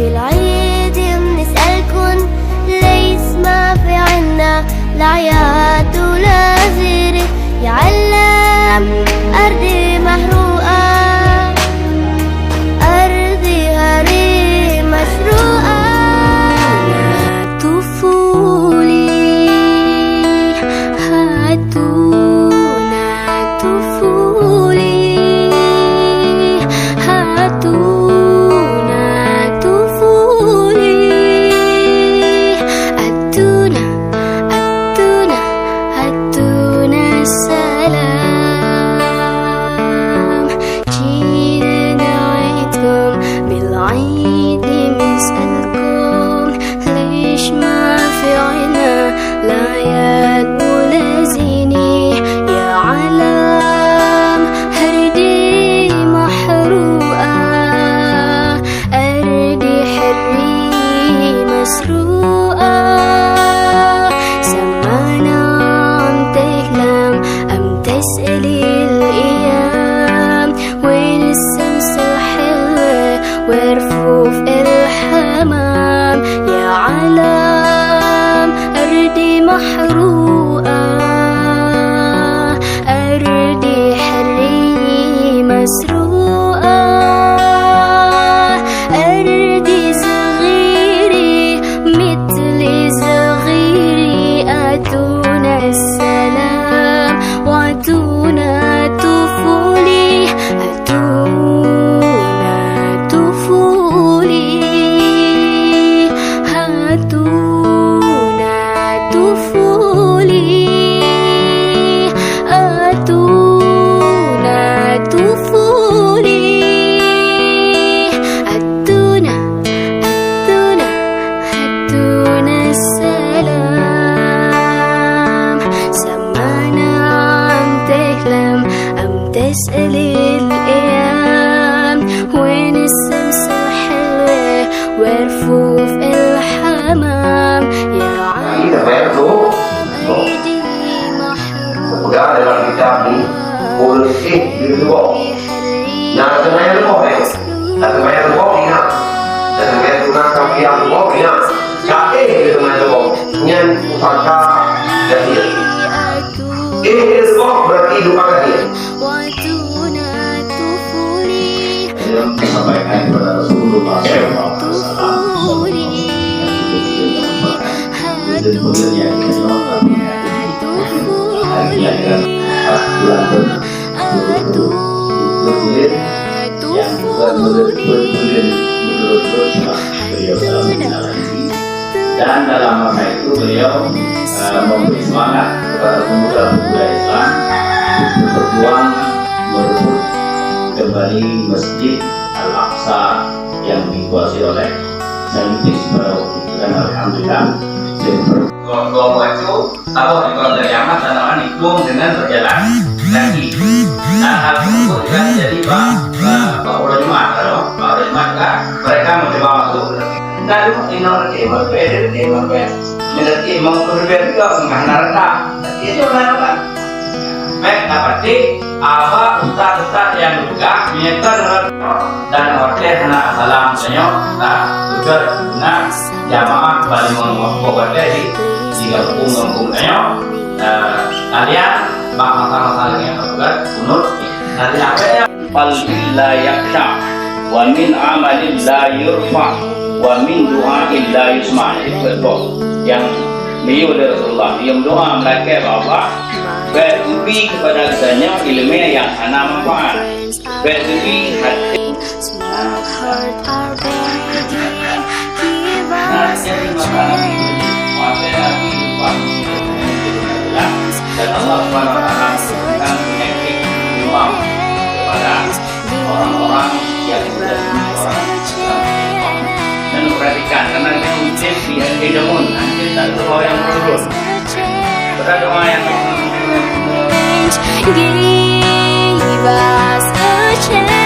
بالعيد بنسألكن ليس ما في عنا العياد ولا زيرة يا علام أرضي محروقة أرضي هري مسروقة طفولي هاتونا طفولي هاتونا طفولي هاتونا هاتونا السلام جينا نعيدكم بالعيد نسألكم ليش ما في عنا العياد ولا زينة يا علام هردي محروقة أرضي حري مسروقة سمانا عم تحلم أم تسألي الأيام وين الشمس الحلوة ورفوف الحمام يا علام أرضي محروقة أرضي حري مسروقة أرضي صغيري مثل صغيري أتونا السلام وأتونا طفولي أتونا طفولي هاتونا طفولي أتونا طفولي أتونا هاتونا السلام سمانا عم تحلم أم تسألي الأيام وين الشمس الحلوة ورفوف الحمام يا علام أيدي محروقة Udah dalam kitab ni polisi dibuat. Nah, sebenarnya lu boleh. Sebenarnya lu boleh nak. Sebenarnya lu nak kaki yang boleh nak. Jadi sebenarnya lu nyen usaka jadi. Ini sebab berarti doa dia. وأتونا طفولي Yang disampaikan kepada Rasulullah SAW. طفولي Kemudian yang kedua kami hari kelahiran bulan berbulan yang juga berbulan menurut beliau dalam menjalani ini. Dan dalam masa itu beliau memberi semangat kepada pemuda-pemuda Islam untuk berjuang merebut kembali Masjid Al-Aqsa yang dikuasai oleh Zionis pada waktu itu. Dan alhamdulillah dua maju Allah dikuasai dari Yaman dan orang nikung dengan berjalan kaki. Dan hal tersebut juga terjadi Pak Ura Jumat. Pak Ura Jumat juga mereka mencoba masuk ke negeri. Lalu inorki mengerti mengkurban juga mengenarkan. Itu kan. Baik, dapat apa ustaz-ustaz yang juga menyetor dan wakil anak salam senyum juga guna jamaah kembali mengumpulkan dari tiga kampung senyum kalian bak masalah-masalah yang tergugat kunut nanti apa ya qalbil la yakhsha wa min amalin la yurfa wa min du'ain la yusma. Itu yang beliau dari Rasulullah dia berdoa mereka bahwa beri kepada katanya ilmu yang ana manfaat, beri hati. Dan Allah SWT memberikan penyakit imam kepada orang-orang yang sudah orang Islam. Dan perhatikan karena mungkin dia tidak nanti tak doa yang turun. Pada doa yang Give us a chance.